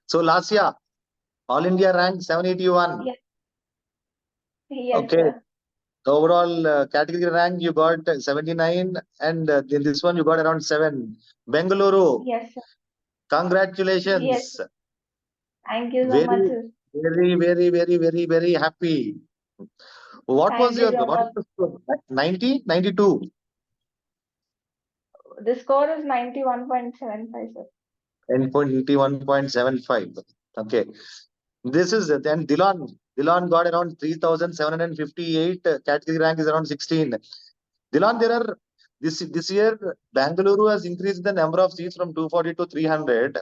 So last year, All India rank 781. Yes, yes, Okay. sir. The overall category rank you got 79, and in this one you got around 7. Bengaluru, Yes, sir. Yes, congratulations. thank you so much, Very, sir. very happy. What was Thank you your, so what was much. the score? 90, 92, The score is 91.75, sir. 1.75. Okay. This is then Dilon. Dilon got around 3,758. Category rank is around 16. Dilon, there are this year Bangalore has increased the number of seats from 240 to 300.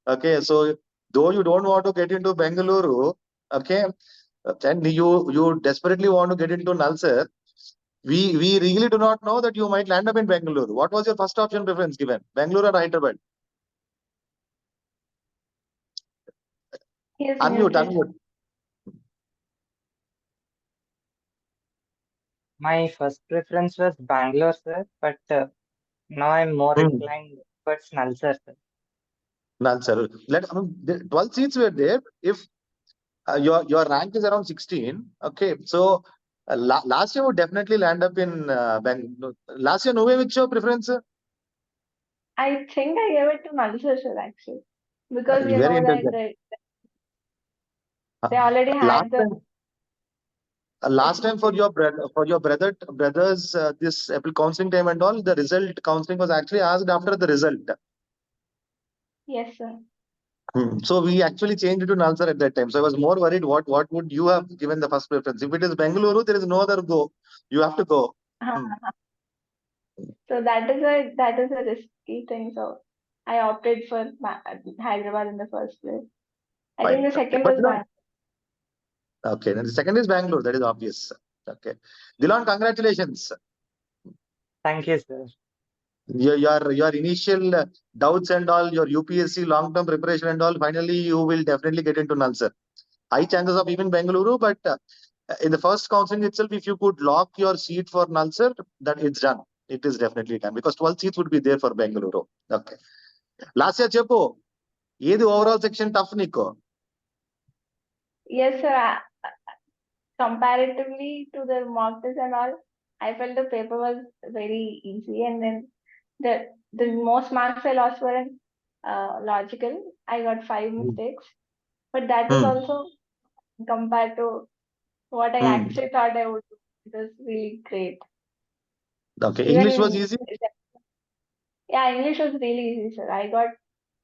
Okay, so though you don't want to get into Bangalore, okay, and you desperately want to get into Nalsar, we really do not know that you might land up in Bangalore. What was your first option preference given? Bangalore or Hyderabad? He is Unmute, muted. unmute. My first preference was Bangalore, sir, but now I'm more Hmm. inclined towards Nalsar, sir. Nalsar. The 12 seats were there. If your rank is around 16, okay, so last year would definitely land up in Bangalore. Last year, no way with your preference. I think I gave it to Nalsar, sir, actually, because you Very know that interesting. they already Last had the time, last time for your brothers, this April counseling time and all, the result counseling was actually asked after the result. Yes, sir. So we actually changed it to Nalsar at that time. So I was more worried what would you have given the first preference? If it is Bengaluru, there is no other go. You have to go. Hmm. So that is a risky thing. So I opted for Hyderabad in the first place. I think Fine. the Okay. second But was no. Okay. Then the second is Bangalore. That is obvious. Okay. Dilon, congratulations. Thank you, sir. Your initial doubts and all, your UPSC long-term preparation and all, finally you will definitely get into Nalsar. High chances of even Bengaluru, but in the first counseling itself, if you could lock your seat for Nalsar, that it's done. It is definitely done because 12 seats would be there for Bengaluru. Okay. Last year, Chepo, ఏది overall section tough నీకు? yes, sir. Comparatively to the mock test and all, I felt the paper was very easy, and then the most marks I lost were in logical. I got 5 mistakes, but that was also compared to what I actually thought I would do. It was really great. Okay. Even English was easy? yeah, English was really easy, sir.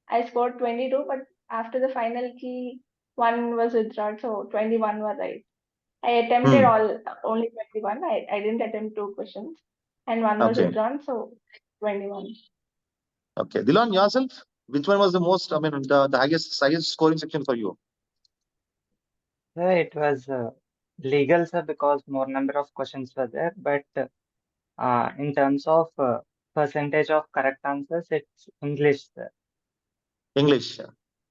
I scored 22, but after the final key, one was withdrawn, so 21 were right. I attempted only 21. I didn't attempt 2 questions, and one was Okay. withdrawn, so 21. Okay. Dilon, yourself, which one was the most, I mean, the highest scoring section for you? Sir, it was legal, sir, because more number of questions were there. But in terms of percentage of correct answers, it's English, sir. English.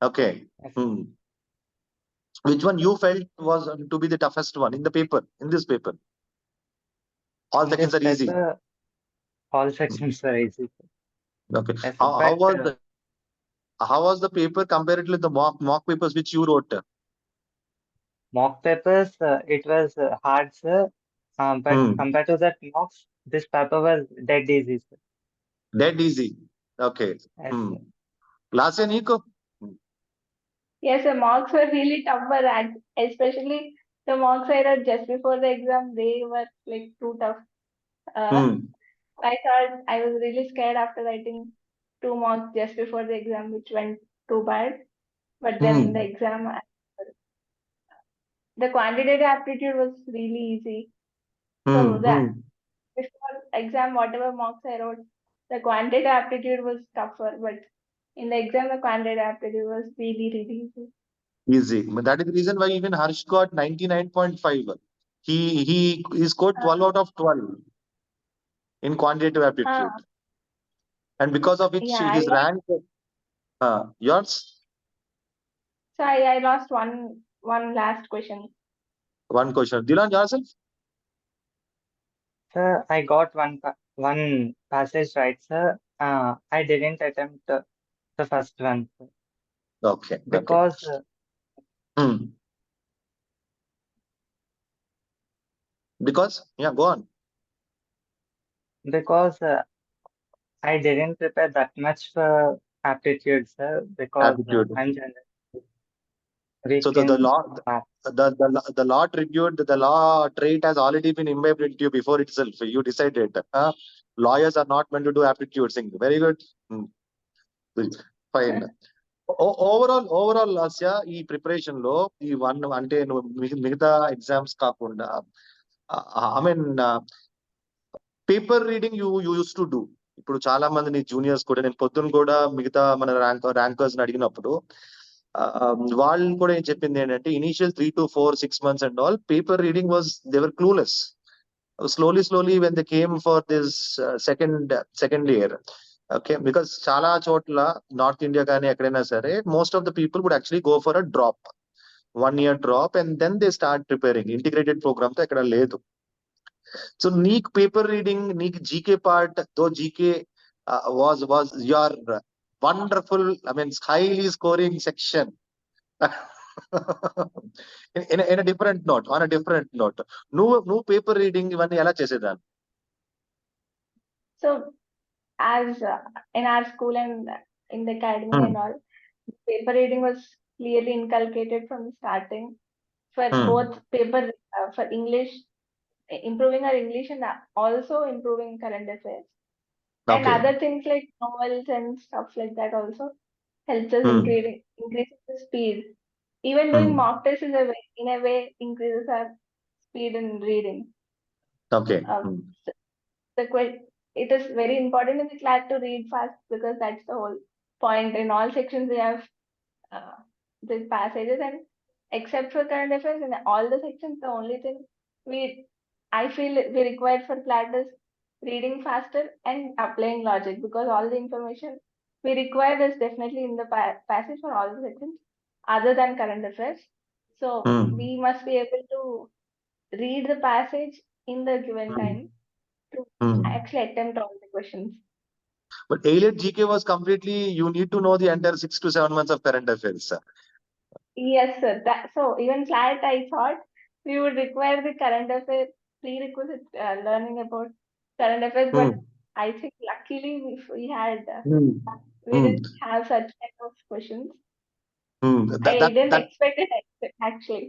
Okay. Yes. Which one you felt was to be the toughest one in the paper, in this paper? All In sections this are easy. paper, all sections were easy, sir. Okay. Yes, How but was the paper compared to the mock papers which you wrote? mock papers, it was hard, sir. But compared to that mocks, this paper was dead easy, sir. Dead easy. Okay. Yes, sir. Last year, Nico? Yes, the mocks were really tougher, and especially the mocks I read just before the exam, they were like too tough. I thought I was really scared after writing 2 mocks just before the exam, which went too bad. But then the exam, the quantitative aptitude was really easy. So that before exam, whatever mocks I wrote, the quantitative aptitude was tougher. But in the exam, the quantitative aptitude was really easy. Easy. But that is the reason why even Harsh got 99.5. He scored 12 out of 12 in quantitative aptitude. And because of which Yeah, his rank, yours? So I lost one last question. One question. Dilan, yourself? Sir, I got one passage right, sir. I didn't attempt the first one, sir. Okay. because Because, yeah, go on. because I didn't prepare that much for aptitude, sir, because Aptitude. I'm generally weak So the in law, math. the law tribute, the law trait has already been imbibed into you before itself. You decided. Lawyers are not meant to do aptitude thing. Very good. Fine. Overall Lasya ఈ preparation లో ఈ one అంటే నువ్వు మిగతా exams కాకుండా I mean paper reading you use to do. ఇప్పుడు చాలా మంది నీ జూనియర్స్ కూడా, నేను పొద్దున్న కూడా మిగతా మన ర్యాంకర్స్ అడిగినప్పుడు వాళ్ళు కూడా ఏం చెప్పింది ఏంటంటే initial 3 to 4 6 months and all paper reading was they were clueless. Slowly when they came for this second year, okay, because చాలా చోట్ల నార్త్ ఇండియా కానీ ఎక్కడైనా సరే most of the people would actually go for a drop, 1 year drop and then they start preparing. Integrated programme తో ఎక్కడ లేదు. So నీకు paper reading, నీకు GK part though GK was your wonderful, I mean highly scoring section. in a different note, on a different note, నువ్వు paper reading ఇవన్నీ ఎలా చేసేదాన్ని? So as in our school and in the academy and all, paper reading was clearly inculcated from starting for both paper for English, improving our English and also improving current affairs. And Okay. other things like novels and stuff like that also helps us increasing the speed. Even doing mock tests is in a way increases our speed in reading. Okay. It is very important in the class to read fast because that's the whole point. In all sections we have these passages, and except for current affairs, in all the sections the only thing I feel we require for class is reading faster and applying logic, because all the information we require is definitely in the passage for all the sections other than current affairs. So we must be able to read the passage in the given time to actually attempt all the questions. But A-led GK was completely, you need to know the entire 6 to 7 months of current affairs. Yes, sir. So even CLAT, I thought we would require the current affairs prerequisite learning about current affairs, but I think luckily we had we didn't have such kind of questions. I didn't expect it actually.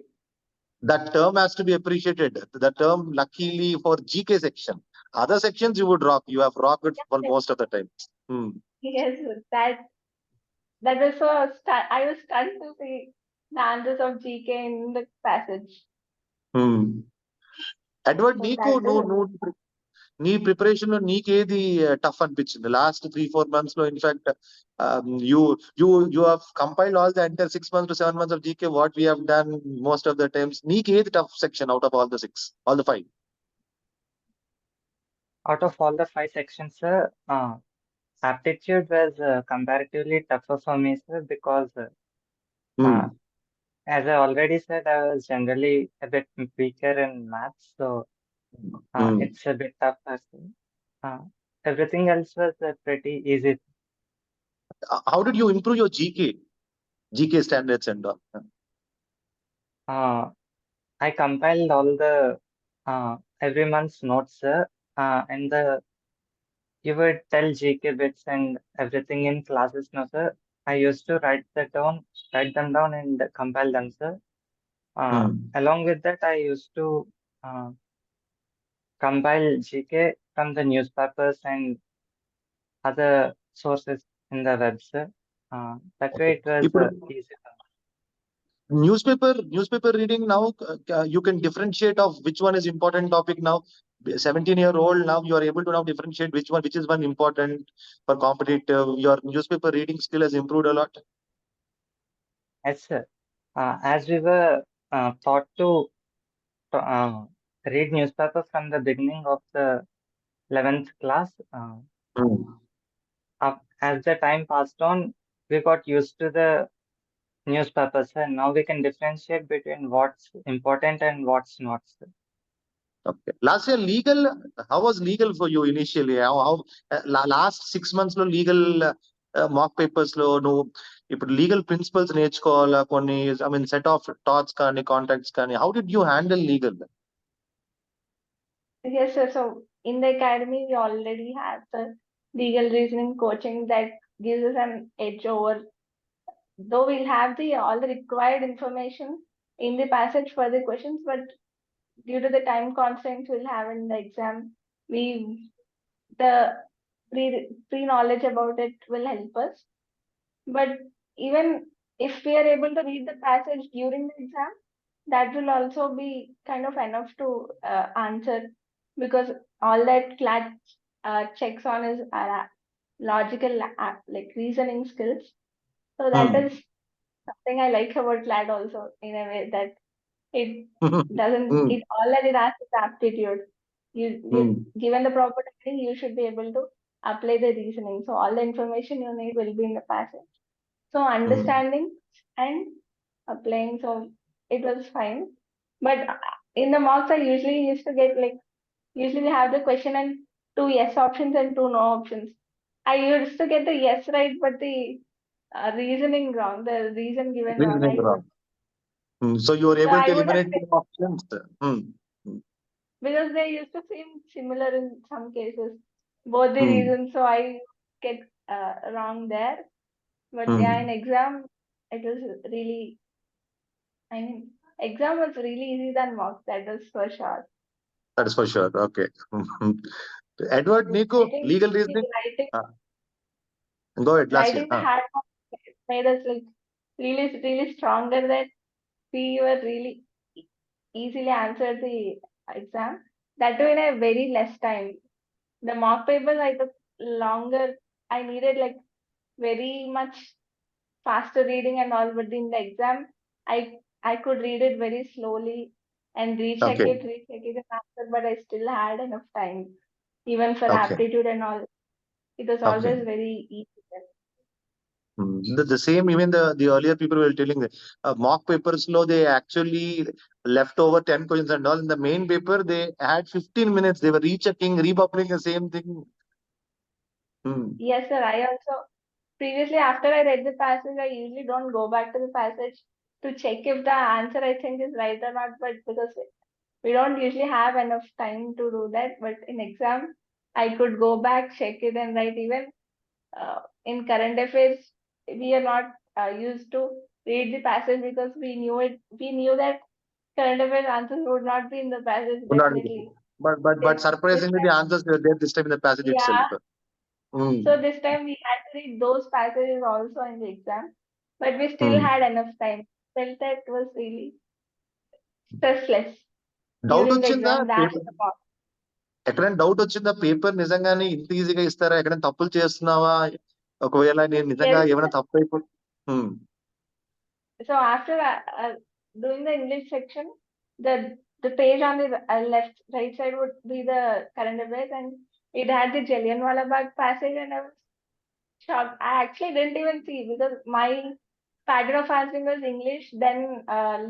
That term has to be appreciated. The term luckily for GK section. Other sections you would rock. You have rocked it for most of the time. Yes, sir. That was so I was stunned to see the answers of GK in the passage. Edward, నీ preparation లో నీకేది tough అనిపించింది last 3-4 months లో? In fact you have compiled all the entire 6 months to 7 months of GK, what we have done most of the times. నీకేది tough section out of all the 5? Out of all the 5 sections, sir, aptitude was comparatively tougher for me, sir, because as I already said, I was generally a bit weaker in maths, so it's a bit tougher. Everything else was pretty easy. How did you improve your GK standards and all? I compiled all the every month's notes, sir, and you would tell GK bits and everything in classes, no, sir. I used to write them down and compile them, sir. Along with that, I used to compile GK from the newspapers and other sources in the web, sir. That way it was easy. Newspaper reading now, you can differentiate of which one is important topic now. 17-year-old now, you are able to now differentiate which is one important for competitive. Your newspaper reading skill has improved a lot. Yes, sir. As we were taught to read newspaper from the beginning of the 11th class, as the time passed on, we got used to the newspapers, and now we can differentiate between what's important and what's not, sir. Okay. Last year, legal, how was legal for you initially? How last 6 months lo legal mock papers lo no ఇప్పుడు legal principles నేర్చుకోవాలా కొన్ని, I mean set of thoughts కానీ contacts కానీ, how did you handle legal? Yes, sir. So in the academy, we already have the legal reasoning coaching that gives us an edge over. Though we'll have the all the required information in the passage for the questions, but due to the time constraints we'll have in the exam, we the pre knowledge about it will help us. But even if we are able to read the passage during the exam, that will also be kind of enough to answer, because all that CLAT checks on is logical like reasoning skills. So that is something I like about CLAT also, in a way that it doesn't, it all that it asks is aptitude. You given the proper training, you should be able to apply the reasoning. So all the information you need will be in the passage. So understanding and applying, so it was fine. But in the marks, I usually used to get like, usually we have the question and 2 yes options and 2 no options. I used to get the yes right, but the reasoning wrong, the reason given wrong. Reasoning wrong. So you were So able I to would have, eliminate the options. because they used to seem similar in some cases, both the reasons. So I get wrong there. But yeah, in exam, it was really, I mean, exam was really easy than mock, that is for sure. That is for sure. Okay. Edward, I Niku, think legal reasoning. writing, Go ahead, last year. writing the hard mock made us like really stronger, that we were really easily answered the exam. That too in a very less time. The mock papers I took longer. I needed like very much faster reading and all, but in the exam, I could read it very slowly and recheck Okay. it and answer, but I still had enough time, even for Okay. aptitude and all. It was Okay. always very easy. The same, even the earlier people were telling mock papers low, they actually left over 10 questions and all. In the main paper, they had 15 minutes. They were rechecking, republishing the same thing. Yes, sir. I also previously, after I read the passage, I usually don't go back to the passage to check if the answer I think is right or not, but because we don't usually have enough time to do that. But in exam, I could go back, check it, and write. Even in current affairs, we are not used to read the passage, because we knew it. We knew that current affairs answers would not be in the passage Would not be. definitely. But This surprisingly, the time, answers were there this time in the passage itself. yeah. So this time we had to read those passages also in the exam, but we still had enough time. Felt that was really stressless doubt during the వచ్చిందా exam than paper? the mock. ఎక్కడైనా doubt వచ్చిందా? Paper నిజంగానే ఇంత ఈజీగా ఇస్తారా? ఎక్కడైనా తప్పులు చేస్తున్నావా? ఒకవేళ నేను నిజంగా Yes. ఏమైనా తప్పు అయిపో So after doing the English section, the page on the left right side would be the current affairs, and it had the Jallianwala Bagh passage, and I was shocked. I actually didn't even see, because my pattern of answering was English, then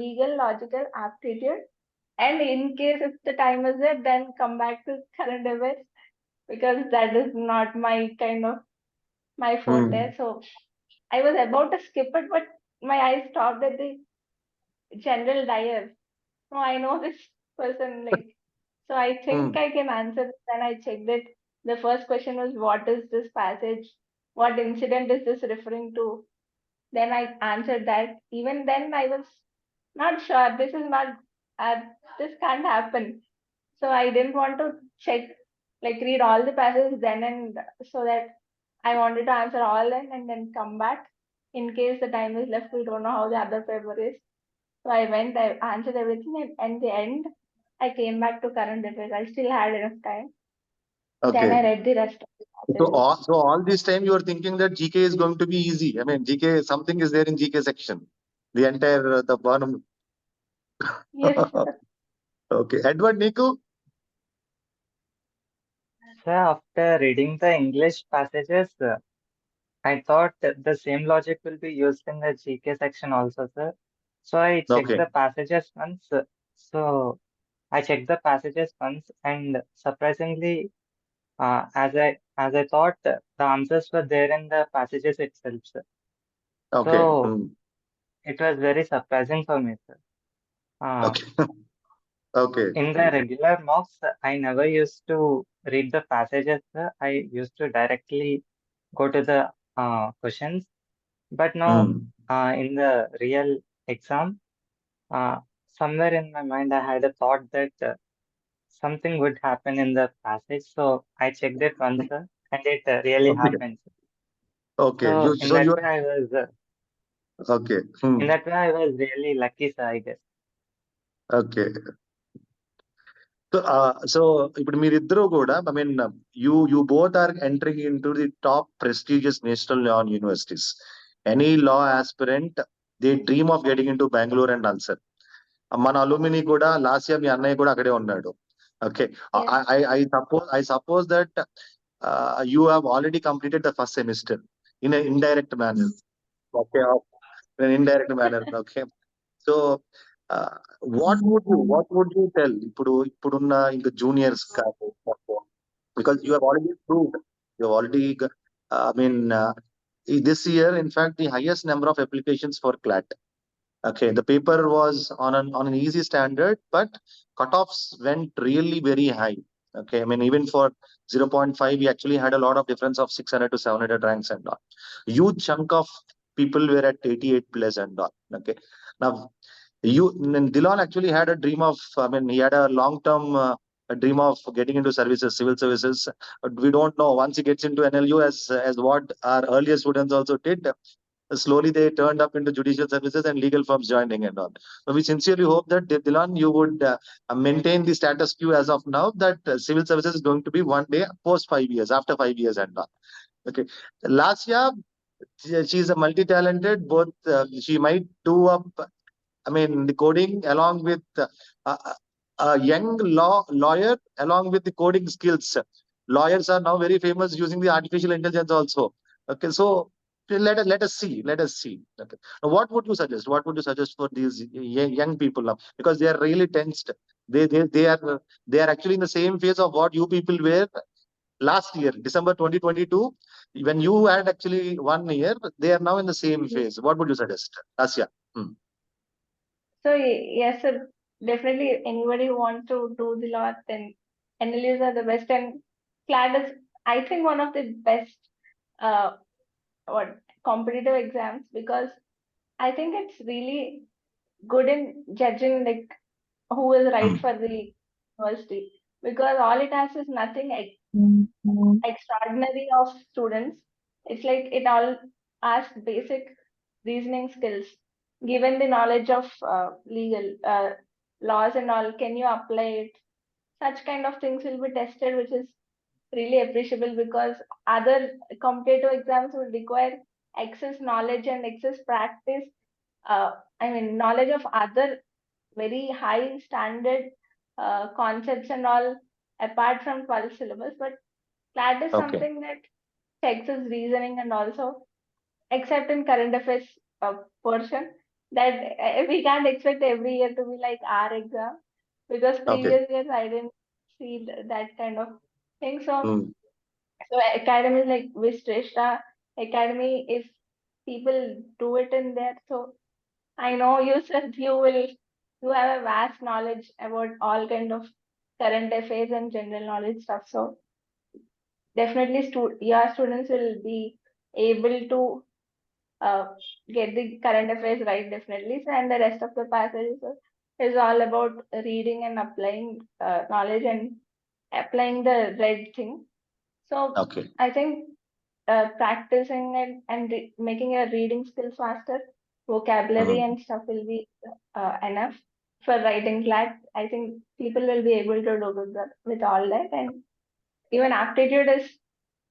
legal, logical, aptitude, and in case if the time is there, then come back to current affairs, because that is not my kind of my forte. So I was about to skip it, but my eyes stopped at the general Dyer. No, I know this person, like, so I think I can answer this. Then I checked it. The first question was, what is this passage? What incident is this referring to? Then I answered that. Even then, I was not sure. This is not, uh, this can't happen. So I didn't want to check, like read all the passages then, and so that I wanted to answer all and then come back. In case the time is left, we don't know how the other paper is. So I went, I answered everything, and in the end, I came back to current affairs. I still had enough time. Then I read the rest of the passages. So all this time you were thinking that GK is going to be easy. I mean, GK, something is there in GK section. The entire, the bottom. Yes, sir. Okay. Edward, Niku? So after reading the English passages, I thought that the same logic will be used in the GK section also, sir. So I checked Okay. the passages once. So I checked the passages once, and surprisingly, as I thought, the answers were there in the passages itself, sir. Okay. So it was very surprising for me, sir. Okay. Okay. In the regular mocks, I never used to read the passages, sir. I used to directly go to the questions. But now, in the real exam, somewhere in my mind, I had a thought that something would happen in the passage. So I checked it once, sir, and it really Okay. happened, sir. Okay. So in that You way, I was okay. in that way, I was really lucky, sir, I guess. Okay. So ఇప్పుడు మీరిద్దరూ కూడా I mean you both are entering into the top prestigious national law universities. Any law aspirant, they dream of getting into Bangalore and Ulster. మన అలుమిని కూడా last year మీ అన్నయ్య కూడా అక్కడే ఉన్నాడు. Okay. I suppose that you have already completed the first semester in an indirect manner. Okay. In an indirect manner. Okay. So what would you tell ఇప్పుడున్న ఇంకా juniors కాదు, because you have already proved, you have already I mean this year in fact the highest number of applications for CLAT. Okay, the paper was on an easy standard, but cutoffs went really very high. Okay, I mean even for 0.5, we actually had a lot of difference of 600 to 700 ranks and all. Huge chunk of people were at 88 plus and all. Okay, now Dilon actually had a dream of, I mean, he had a long-term a dream of getting into services, civil services. But we don't know once he gets into NLU, as what our earlier students also did. Slowly they turned up into judicial services and legal firms joining and all. So we sincerely hope that Dilan, you would maintain the status quo as of now, that civil services is going to be one day post 5 years, after 5 years and all. Okay. Last year, she's a multi-talented, both she might do up, I mean, the coding along with a young lawyer along with the coding skills. Lawyers are now very famous using the artificial intelligence also. Okay, so let us see. Let us see. Okay. Now, what would you suggest? What would you suggest for these young people now? Because they are really tensed. They are actually in the same phase of what you people were last year, December 2022. When you had actually 1 year, they are now in the same phase. What would you suggest, Asya? So yes, sir, definitely anybody who wants to do the law, then NLUs are the best, and CLAT is, I think, one of the best uh, what competitive exams, because I think it's really good in judging like who is right for the university, because all it has is nothing extraordinary of students. It's like it all asks basic reasoning skills. Given the knowledge of legal laws and all, can you apply it? Such kind of things will be tested, which is really appreciable, because other competitive exams will require excess knowledge and excess practice. I mean, knowledge of other very high standard concepts and all apart from 12 syllabus, but CLAT is Okay. something that checks his reasoning, and also, except in current affairs portion, that we can't expect every year to be like our exam, because Okay. previous years I didn't see that kind of thing. So, Mm. so academies like VSHRESHTA Academy, if people do it in there, so I know you said you have a vast knowledge about all kind of current affairs and general knowledge stuff. So definitely your students will be able to uh, get the current affairs right, definitely. So, and the rest of the passages is all about reading and applying knowledge and applying the read thing. So Okay. I think practicing and making your reading skills faster, vocabulary and stuff will be enough for writing CLAT. I think people will be able to do with all that, and even aptitude is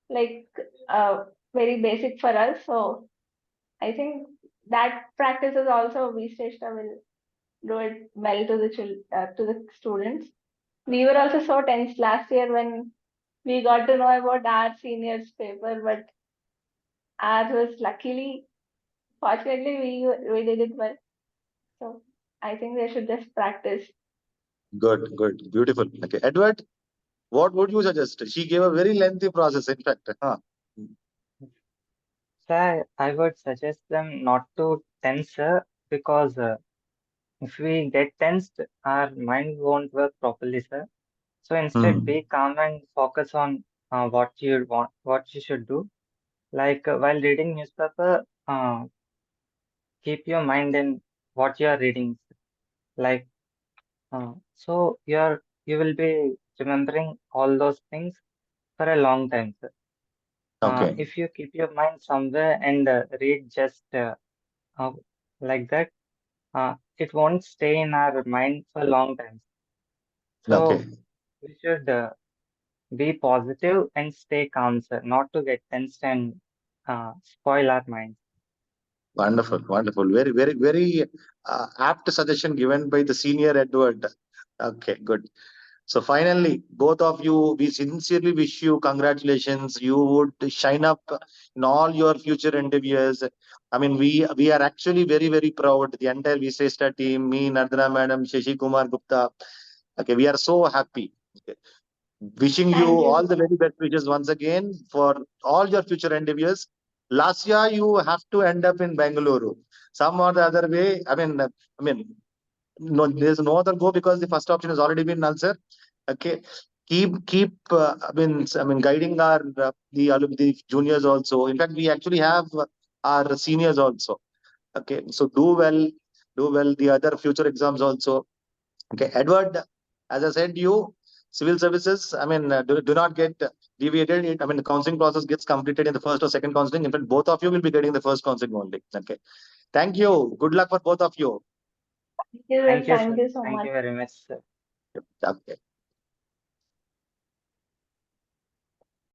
like very basic for us. So I think that practice is also VSHRESHTA will do it well to to the students. We were also so tense last year when we got to know about our seniors' paper, but ours was fortunately, we did it well. So I think they should just practice. Good, good, beautiful. Okay, Edward, what would you suggest? She gave a very lengthy process, in fact. Huh? So I would suggest them not to tense, sir, because if we get tensed, our mind won't work properly, sir. So instead, be calm and focus on what you should do. Like while reading newspaper, keep your mind in what you are reading. Like so, you will be remembering all those things for a long time, sir. Okay. If you keep your mind somewhere and read just uh, like that, it won't stay in our mind for a long time. Okay. So we should be positive and stay calm, sir, not to get tensed and spoil our minds. Wonderful. Wonderful. Very, very, very apt suggestion given by the senior Edward. Okay, good. So finally, both of you, we sincerely wish you congratulations. You would shine up in all your future endeavors. I mean, we are actually very, very proud. The entire VSHRESTA team, me, Nardana Madam, Shashi Kumar Gupta. Okay, we are so happy. Okay. Wishing you Thank you all so the very best wishes once again for all your future endeavors. Last year, you have to end up in Bangalore. Some or the other way. No, there's no other go because the first option has already been answered. Okay, keep. Guiding our the juniors also. In fact, we actually have our seniors also. Okay, so do well. The other future exams also. Okay, Edward, as I said, you civil services. Do not get deviated. The counseling process gets completed in the first or second counseling. In fact, both of you will be getting the first counseling only. Okay, thank you. Good luck for both of you. Thank you, thank sir. you so Thank much. you very much, sir. Okay.